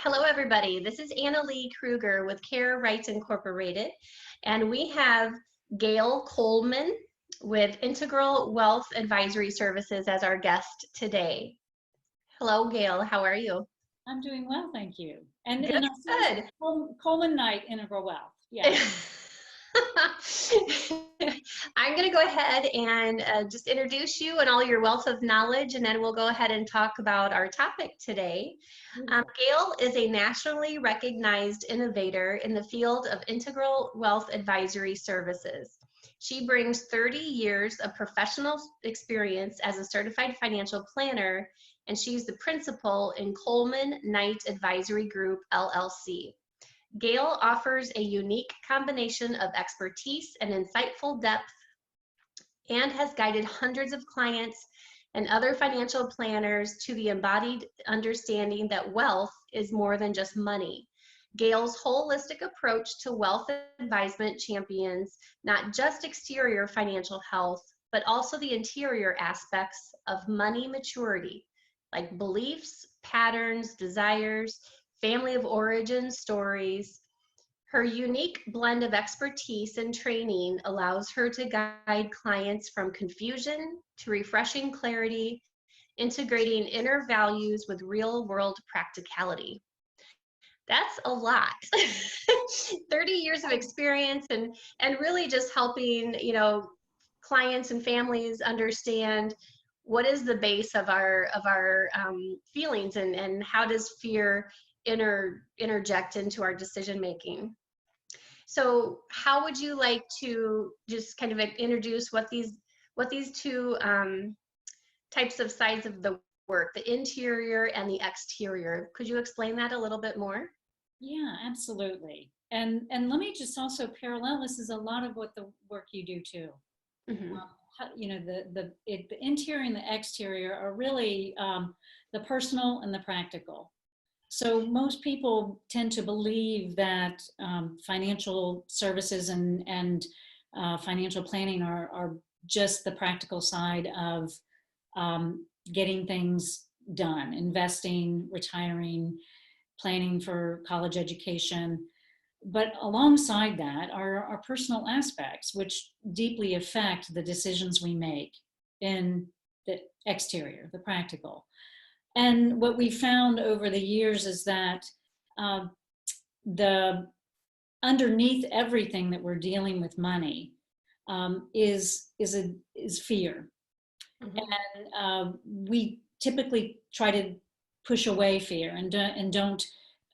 Hello, everybody. This is Anna Lee Kruger with Care Rights Incorporated, and we have Gayle Colman with Integral Wealth Advisory Services as our guest today. Hello, Gayle. How are you? I'm doing well, thank you. And Good. our first Good. Coleman Night Integral Wealth. Yeah. I'm going to go ahead and just introduce you and all your wealth of knowledge, and then we'll go ahead and talk about our topic today. Gayle is a nationally recognized innovator in the field of integral wealth advisory services. She brings 30 years of professional experience as a certified financial planner, and she's the principal in Colman Knight Advisory Group, LLC. Gayle offers a unique combination of expertise and insightful depth and has guided hundreds of clients and other financial planners to the embodied understanding that wealth is more than just money. Gayle's holistic approach to wealth advisement champions not just exterior financial health, but also the interior aspects of money maturity, like beliefs, patterns, desires, family of origin stories. Her unique blend of expertise and training allows her to guide clients from confusion to refreshing clarity, integrating inner values with real-world practicality. That's a lot. 30 years of experience and really just helping, clients and families understand what is the base of our feelings and how does fear interject into our decision making. So how would you like to just kind of introduce what these two types of sides of the work, the interior and the exterior? Could you explain that a little bit more? Yeah, absolutely. And let me just also parallel, this is a lot of what the work you do too. Mm-hmm. The interior and the exterior are really the personal and the practical. So most people tend to believe that financial services and financial planning are just the practical side of getting things done, investing, retiring, planning for college education. But alongside that are our personal aspects, which deeply affect the decisions we make in the exterior, the practical. And what we found over the years is that the underneath everything that we're dealing with money is fear. Mm-hmm. And we typically try to push away fear and don't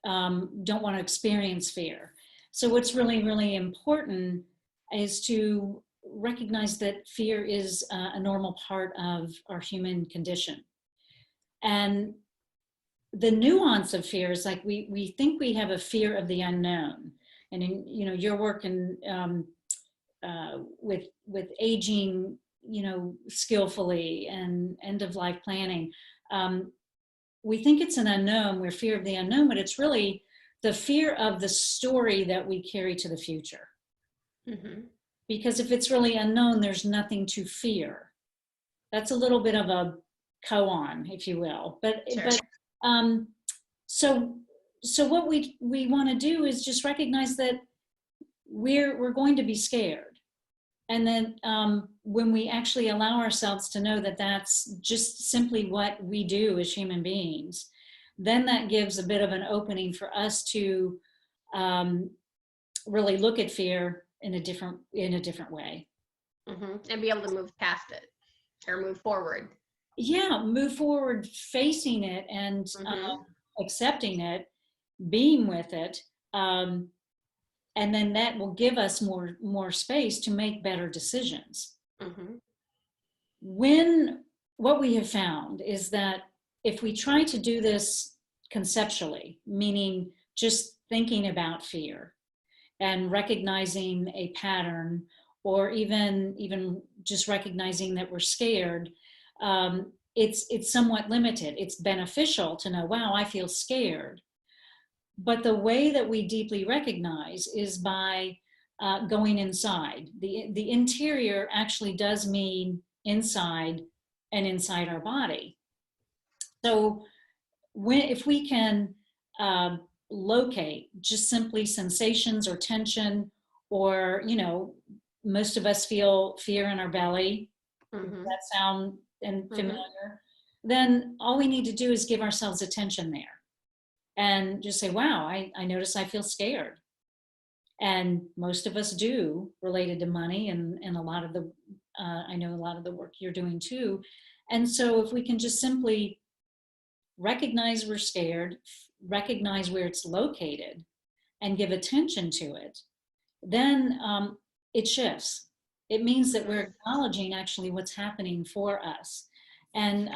want to experience fear. So what's really, really important is to recognize that fear is a normal part of our human condition. And the nuance of fear is like we think we have a fear of the unknown. And in your work in with aging, skillfully and end of life planning, we think it's an unknown. We're fear of the unknown, but it's really the fear of the story that we carry to the future. Mm-hmm. Because if it's really unknown, there's nothing to fear. That's a little bit of a koan, if you will. Sure. So what we want to do is just recognize that we're going to be scared. And then when we actually allow ourselves to know that that's just simply what we do as human beings, then that gives a bit of an opening for us to really look at fear in a different way. Mm-hmm. And be able to move past it or move forward. Yeah, move forward, facing it and mm-hmm. Accepting it, being with it. And then that will give us more space to make better decisions. Mm-hmm. What we have found is that if we try to do this conceptually, meaning just thinking about fear and recognizing a pattern, or even just recognizing that we're scared, it's somewhat limited. It's beneficial to know, wow, I feel scared. But the way that we deeply recognize is by going inside. The interior actually does mean inside and inside our body. So if we can locate just simply sensations or tension, or, most of us feel fear in our belly. Does Mm-hmm. that sound Mm-hmm. familiar? Then all we need to do is give ourselves attention there and just say, wow, I notice I feel scared. And most of us do, related to money, and a lot of the, I know a lot of the work you're doing too. And so if we can just simply recognize we're scared, recognize where it's located, and give attention to it, then it shifts. It means that we're acknowledging actually what's happening for us. And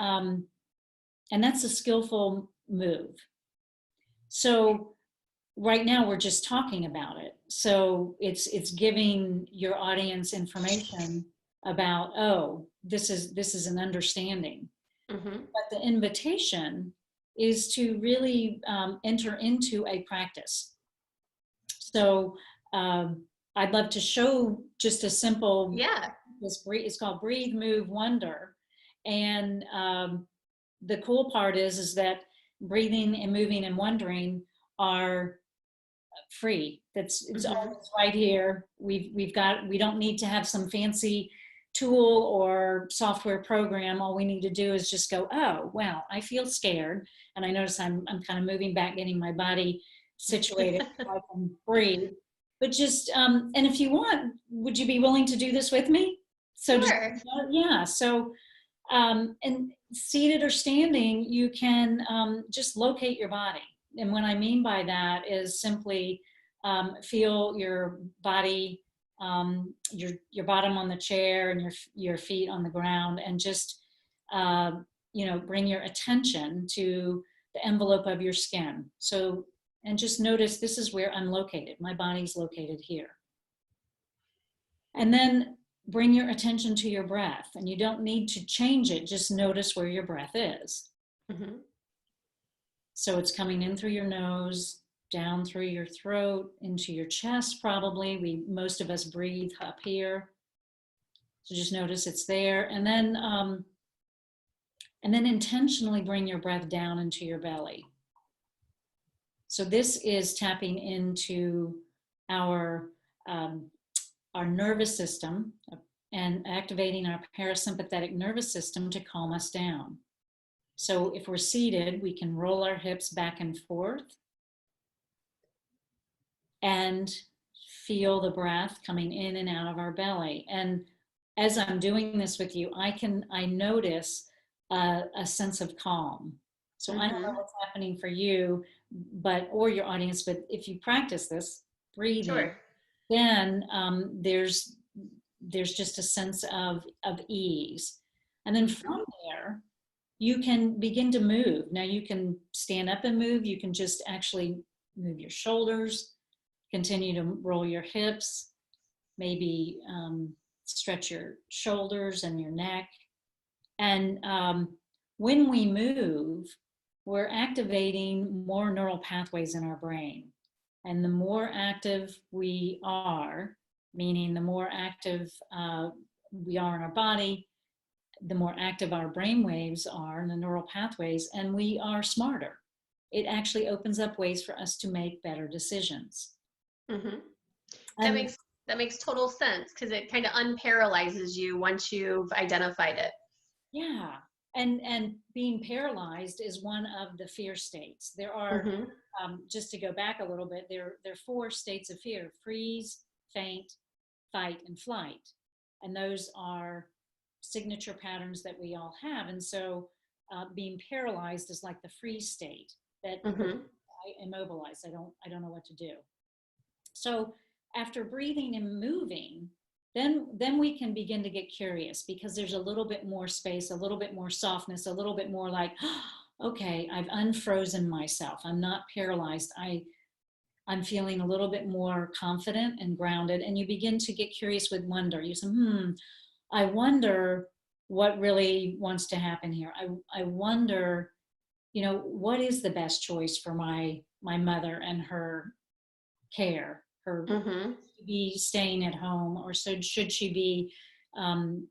that's a skillful move. So right now we're just talking about it. So it's giving your audience information about, oh, this is an understanding. Mm-hmm. But the invitation is to really enter into a practice. So I'd love to show just a simple, Yeah. it's called Breathe, Move, Wonder. And the cool part is that breathing and moving and wondering are free. It's Mm-hmm. always right here. We don't need to have some fancy tool or software program. All we need to do is just go, oh, wow, I feel scared. And I notice I'm kind of moving back, getting my body situated so I can breathe. But just, and if you want, would you be willing to do this with me? So just, Sure. yeah. So, and seated or standing, you can just locate your body. And what I mean by that is simply feel your body, your bottom on the chair, and your feet on the ground, and just bring your attention to the envelope of your skin. So, and just notice, this is where I'm located. My body's located here. And then bring your attention to your breath, and you don't need to change it, just notice where your breath is. Mm-hmm. So it's coming in through your nose, down through your throat, into your chest. Probably most of us breathe up here, so just notice it's there. And then intentionally bring your breath down into your belly. So this is tapping into our our nervous system and activating our parasympathetic nervous system to calm us down. So if we're seated, we can roll our hips back and forth and feel the breath coming in and out of our belly. And as I'm doing this with you, I notice a sense of calm. So I don't know Mm-hmm. what's happening for you, or your audience, but if you practice this breathing, Sure. then there's just a sense of ease. And then Mm-hmm. from there, you can begin to move. Now you can stand up and move. You can just actually move your shoulders, continue to roll your hips, maybe stretch your shoulders and your neck. And when we move, we're activating more neural pathways in our brain. And the more active we are, meaning the more active we are in our body, the more active our brain waves are and the neural pathways, and we are smarter. It actually opens up ways for us to make better decisions. Mm-hmm. That And makes that makes total sense because it kind of unparalyzes you once you've identified it. yeah, and being paralyzed is one of the fear states. There are, Mm-hmm. just to go back a little bit, there are 4 states of fear: freeze, faint, fight, and flight. And those are signature patterns that we all have. And so being paralyzed is like the freeze state, that Mm-hmm. I immobilized. I don't know what to do. So after breathing and moving, then we can begin to get curious, because there's a little bit more space, a little bit more softness, a little bit more like, okay, I've unfrozen myself. I'm not paralyzed. I'm feeling a little bit more confident and grounded. And you begin to get curious with wonder. You say, I wonder what really wants to happen here. I wonder, what is the best choice for my mother and her care, her Mm-hmm. be staying at home, or so should she be um,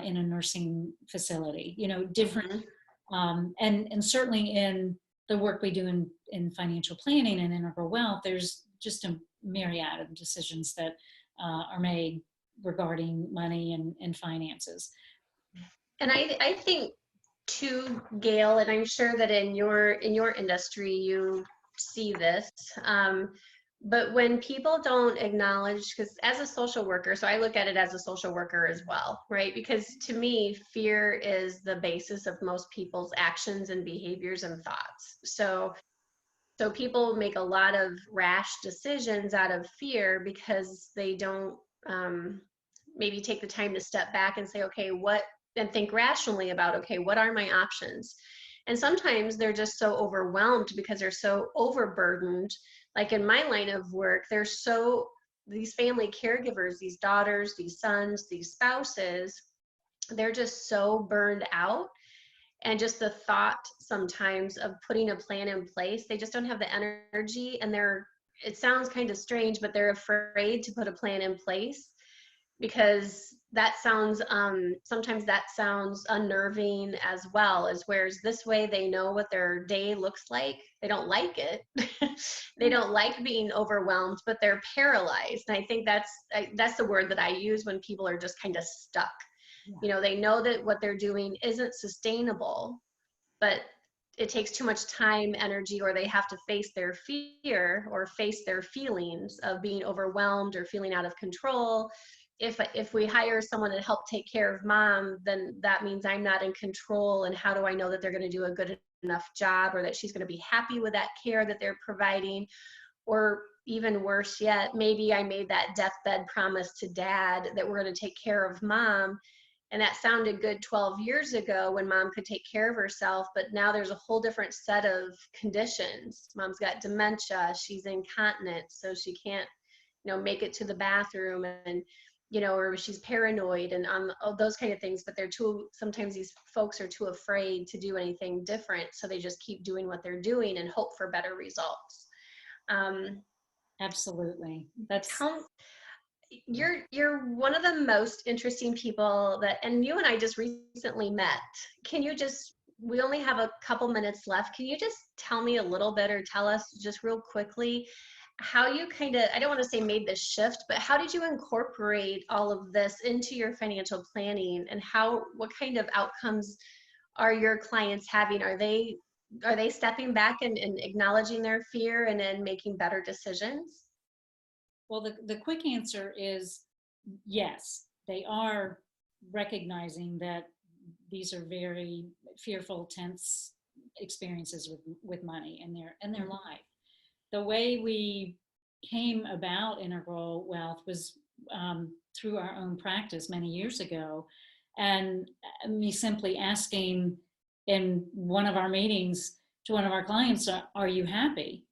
in a nursing facility? Different, Mm-hmm. and certainly in the work we do in financial planning and integral wealth, there's just a myriad of decisions that are made regarding money and finances. And I think too, Gail, and I'm sure that in your industry you see this. But when people don't acknowledge, because as a social worker, so I look at it as a social worker as well, right? Because to me, fear is the basis of most people's actions and behaviors and thoughts. So people make a lot of rash decisions out of fear because they don't maybe take the time to step back and say, okay, and think rationally about, okay, what are my options? And sometimes they're just so overwhelmed because they're so overburdened. Like in my line of work, these family caregivers, these daughters, these sons, these spouses, they're just so burned out. And just the thought sometimes of putting a plan in place, they just don't have the energy, and it sounds kind of strange, but they're afraid to put a plan in place because that sounds sometimes that sounds unnerving as well, as whereas this way they know what their day looks like. They don't like it. They don't like being overwhelmed, but they're paralyzed. And I think that's the word that I use when people are just kind of stuck. They know that what they're doing isn't sustainable, but it takes too much time, energy, or they have to face their fear or face their feelings of being overwhelmed or feeling out of control. If we hire someone to help take care of mom, then that means I'm not in control. And how do I know that they're going to do a good enough job, or that she's going to be happy with that care that they're providing? Or even worse yet, maybe I made that deathbed promise to dad that we're going to take care of mom. And that sounded good 12 years ago when mom could take care of herself, but now there's a whole different set of conditions. Mom's got dementia, she's incontinent, so she can't, make it to the bathroom, and, or she's paranoid, and all those kind of things. But sometimes these folks are too afraid to do anything different. So they just keep doing what they're doing and hope for better results. Absolutely. You're one of the most interesting people and you and I just recently met. We only have a couple minutes left. Can you just tell me a little bit, or tell us just real quickly how you I don't want to say made this shift, but how did you incorporate all of this into your financial planning, and what kind of outcomes are your clients having? Are they stepping back and acknowledging their fear and then making better decisions? Well, the quick answer is yes. They are recognizing that these are very fearful, tense experiences with money in their life. The way we came about integral wealth was through our own practice many years ago, and me simply asking in one of our meetings to one of our clients, "Are you happy?"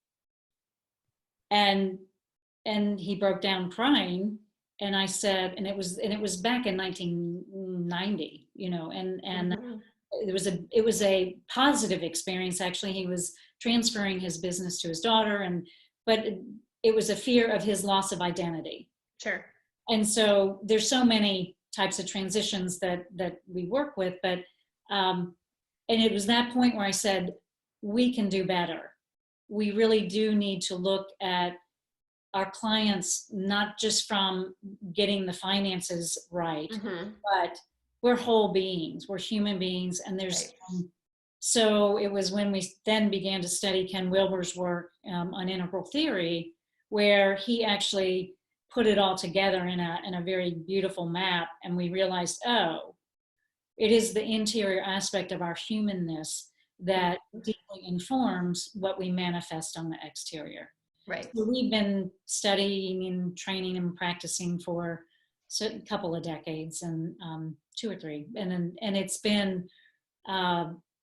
And he broke down crying, and I said, and it was back in 1990, and it was a positive experience. Actually, he was transferring his business to his daughter, but it was a fear of his loss of identity. Sure. And so there's so many types of transitions that we work with, but and it was that point where I said, we can do better. We really do need to look at our clients, not just from getting the finances right, but we're whole beings, we're human beings. And so it was when we then began to study Ken Wilber's work on integral theory, where he actually put it all together in a very beautiful map. And we realized, it is the interior aspect of our humanness that deeply informs what we manifest on the exterior. Right. So we've been studying and training and practicing for a couple of decades, and 2 or 3, and it's been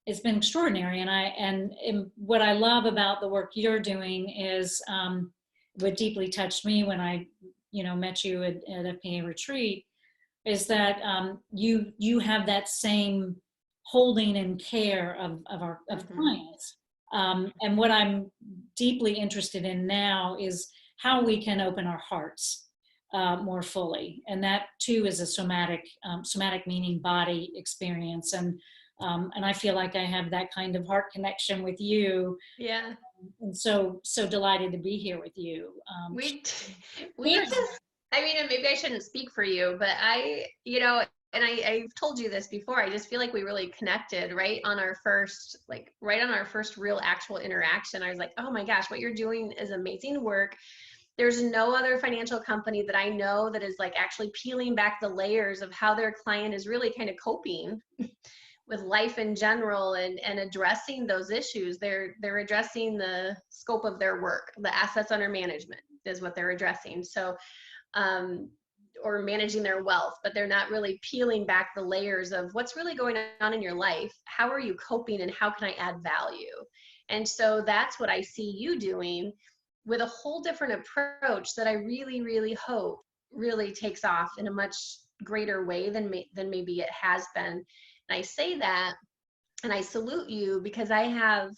extraordinary. And what I love about the work you're doing is what deeply touched me when I met you at FPA retreat is that you have that same holding and care of clients. And what I'm deeply interested in now is how we can open our hearts more fully. And that too is a somatic meaning body experience. And And I feel like I have that kind of heart connection with you. Yeah. And so delighted to be here with you. We we Here's, just, I mean, and maybe I shouldn't speak for you, but and I've told you this before, I just feel like we really connected right on our first real actual interaction. I was like, oh my gosh, what you're doing is amazing work. There's no other financial company that I know that is like actually peeling back the layers of how their client is really kind of coping with life in general, and addressing those issues. They're addressing the scope of their work. The assets under management is what they're addressing. So or managing their wealth, but they're not really peeling back the layers of what's really going on in your life. How are you coping, and how can I add value? And so that's what I see you doing, with a whole different approach that I really, really hope really takes off in a much greater way than maybe it has been. And I say that, and I salute you, because I have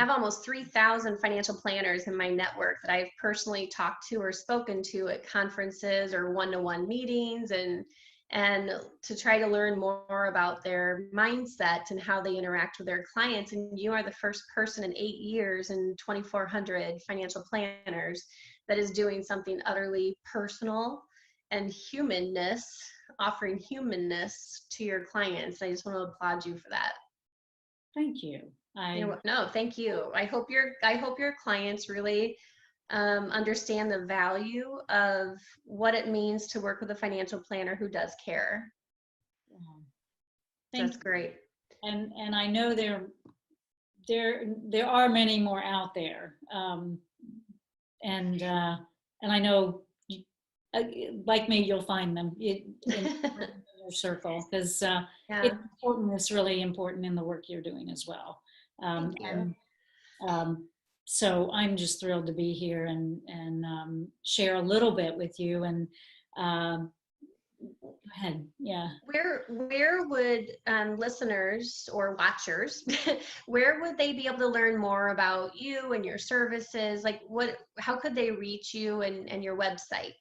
almost 3,000 financial planners in my network that I've personally talked to or spoken to at conferences or one-to-one meetings, and to try to learn more about their mindset and how they interact with their clients. And you are the first person in 8 years and 2,400 financial planners that is doing something utterly personal and offering humanness to your clients. I just want to applaud you for that. thank you. No, thank you. I hope your clients really understand the value of what it means to work with a financial planner who does care. Thank That's great. and I know there are many more out there, and I know, uh, like me, you'll find them in your circle, because Yeah, it's important. It's really important in the work you're doing as well. thank you. And so I'm just thrilled to be here and share a little bit with you. And go ahead, yeah. Where would listeners or watchers, where would they be able to learn more about you and your services? Like how could they reach you and your website?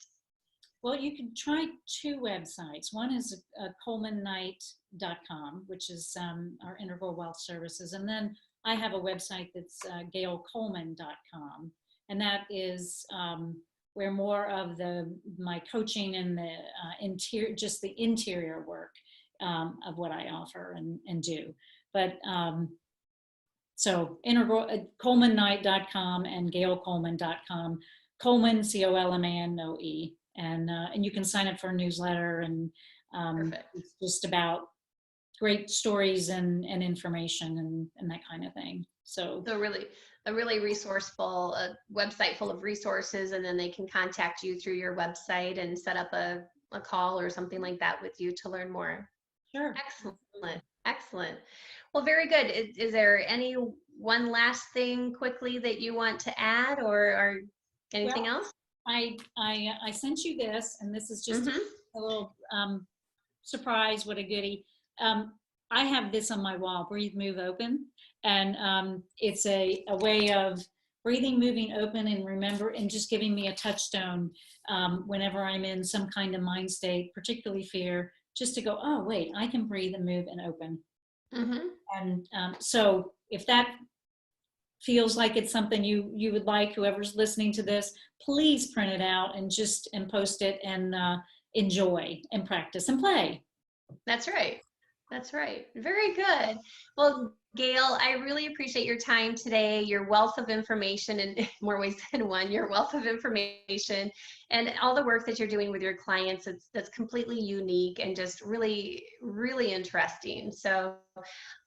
Well, you can try two websites. One is colemannight.com, which is our integral wealth services. And then I have a website that's gaylecolman.com. And that is where more of my coaching and the just the interior work of what I offer and do. But so colemannight.com and gaylecolman.com. Colman, Colman, no E. And you can sign up for a newsletter, and it's just about great stories and information and that kind of thing. So really a really resourceful website full of resources, and then they can contact you through your website and set up a call or something like that with you to learn more. Sure. Excellent. Well, very good. Is there any one last thing quickly that you want to add, or anything else? I sent you this, and this is just a little surprise. What a goodie. I have this on my wall, Breathe, Move, Open. And it's a way of breathing, moving, open, and remember, and just giving me a touchstone whenever I'm in some kind of mind state, particularly fear, just to go, oh, wait, I can breathe and move and open. And so if that feels like it's something you would like, whoever's listening to this, please print it out and post it, and enjoy and practice and play. That's right. Very good. Well, Gayle, I really appreciate your time today, your wealth of information in more ways than one, your wealth of information, and all the work that you're doing with your clients. That's completely unique and just really, really interesting. So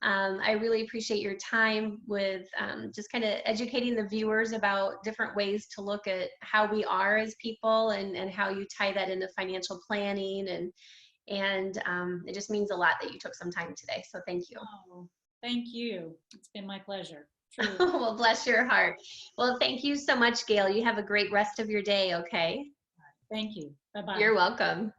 I really appreciate your time with just kind of educating the viewers about different ways to look at how we are as people, and how you tie that into financial planning. And it just means a lot that you took some time today. So thank you. Oh, thank you. It's been my pleasure. Well, bless your heart. Well, thank you so much, Gayle. You have a great rest of your day, okay? Thank you. Bye-bye. You're welcome.